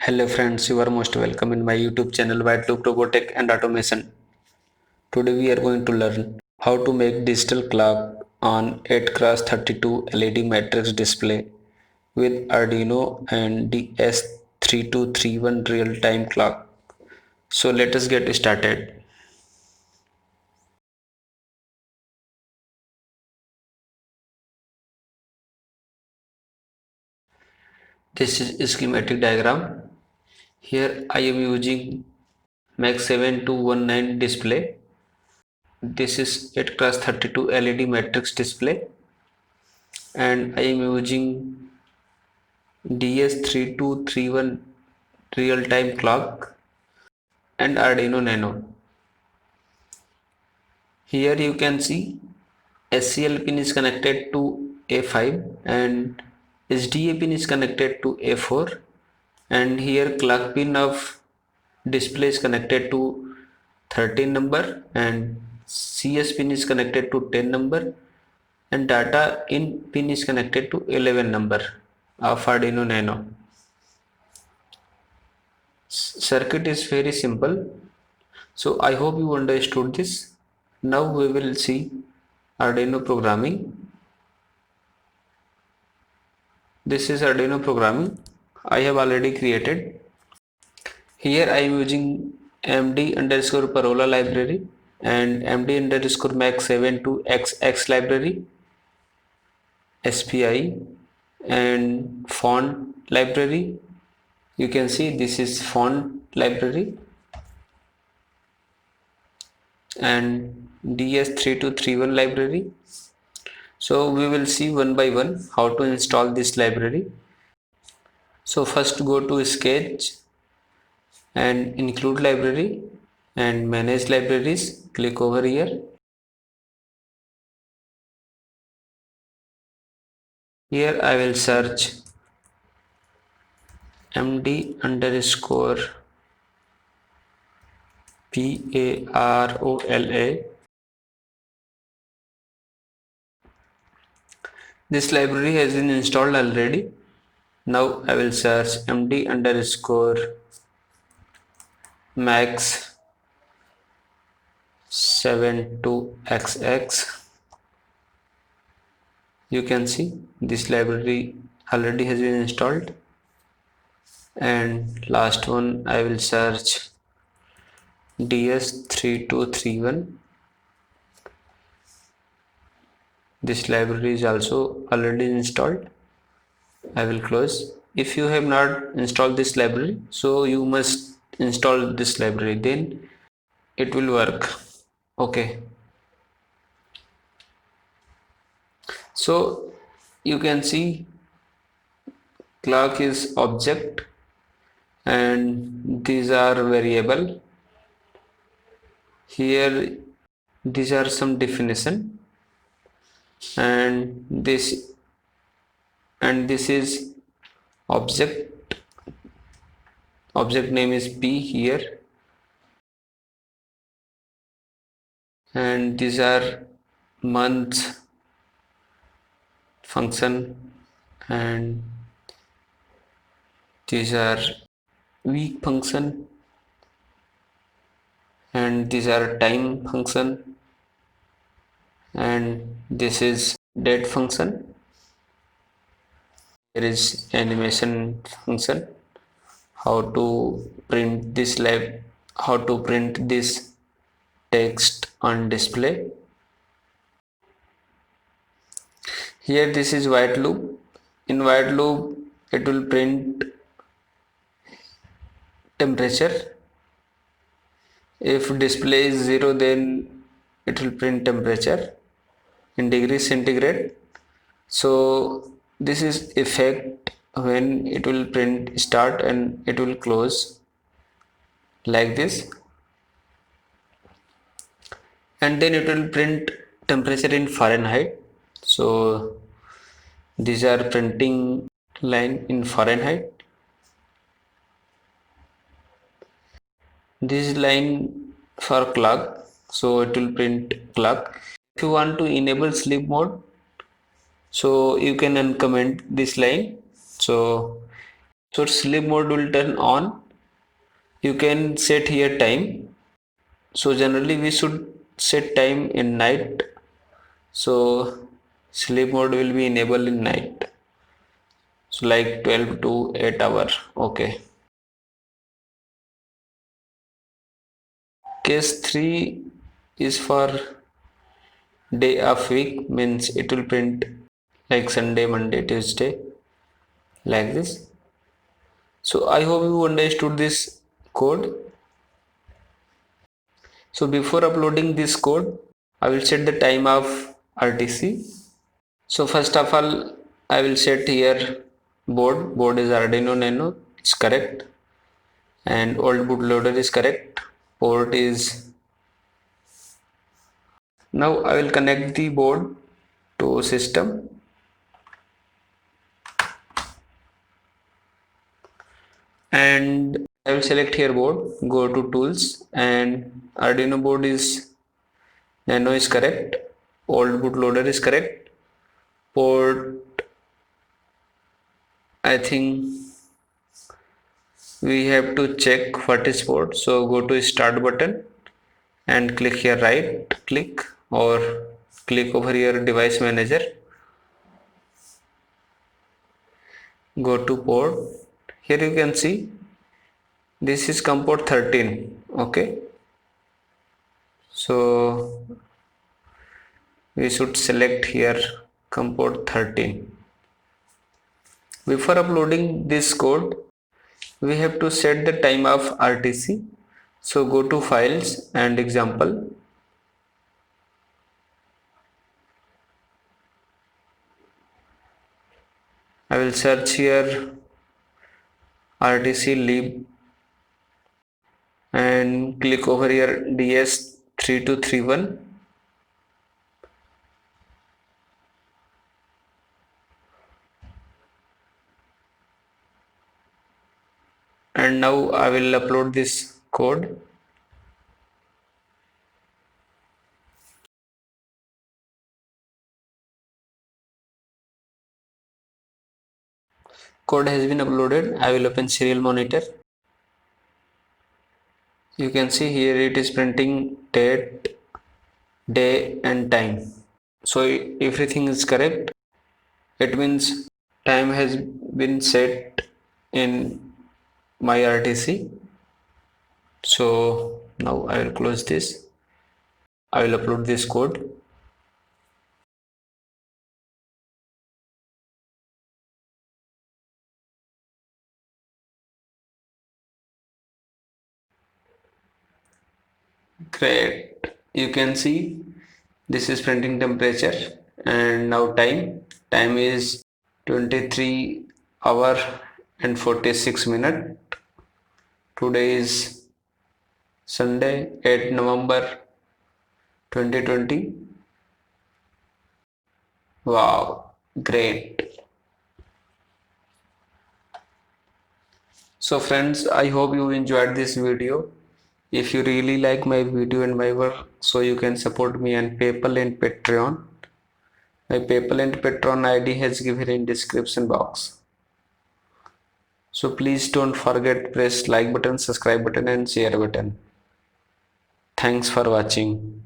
Hello friends, you are most welcome in my YouTube channel White Loop Robotic and Automation. Today we are going to learn how to make digital clock on 8x32 LED matrix display with Arduino and DS3231 real-time clock. So let us get started. This is a schematic diagram. Here I am using Mac 7219 display. This is 8x32 LED matrix display and I am using DS3231 real-time clock and Arduino Nano. Here you can see SCL pin is connected to A5 and SDA pin is connected to A4, and here clock pin of display is connected to 13 number and CS pin is connected to 10 number and data in pin is connected to 11 number of Arduino Nano. Circuit is very simple. So I hope you understood this. Now we will see Arduino programming. This is Arduino programming I have already created. Here I am using MD underscore Parola library and MD underscore Mac 72XX library, SPI and font library. You can see this is font library and DS3231 library. So we will see one by one how to install this library. So first go to Sketch and include library and manage libraries. Click over here. Here I will search MD underscore PAROLA. This library has been installed already. Now I will search MD underscore Max 72XX. You can see this library already has been installed. And last one I will search DS3231. This library is also already installed. I will close. If you have not installed this library, so you must install this library, then it will work. Okay, so you can see clock is object and these are variable. Here these are some definition and this is object. Object name is P here, and these are months function and these are week function and these are time function and this is date function. Here is animation function. How to print this how to print this text on display. Here this is white loop. In white loop it will print temperature. If display is 0 then it will print temperature in degrees centigrade. So this is effect when it will print start and it will close like this, and then it will print temperature in Fahrenheit. So these are printing line in Fahrenheit. This line for clock, so it will print clock. If you want to enable sleep mode, so you can uncomment this line. So So sleep mode will turn on. You can set here time. So generally we should set time in night. So sleep mode will be enabled in night. So like 12 to 8 hour. Okay. Case 3 is for day of week, means it will print like Sunday, Monday, Tuesday, like this. So I hope you understood this code. So before uploading this code, I will set the time of RTC. So first of all, I will set here board. Board is Arduino Nano. It's correct. And old bootloader is correct. Port is. Now I will connect the board to system. And I will select here board, go to tools, and Arduino board is Nano is correct, old bootloader is correct, port I think we have to check what is port. So go to start button and click here right click or click over here device manager, go to port. Here you can see this is COM port 13. Okay, so we should select here COM port 13. Before uploading this code, we have to set the time of RTC. So go to files and example. I will search here RTC lib and click over here DS3231. And now I will upload this code. Code has been uploaded. I will open serial monitor. You can see here it is printing date, day and time. So everything is correct. It means time has been set in my RTC. So now I will close this. I will upload this code. Great. You can see this is printing temperature and now time. Time is 23 hour and 46 minute. Today is Sunday, 8 November 2020. Wow, great. So friends, I hope you enjoyed this video. If you really like my video and my work, so you can support me on PayPal and Patreon. My PayPal and Patreon ID has given in description box. So please don't forget press like button, subscribe button and share button. Thanks for watching.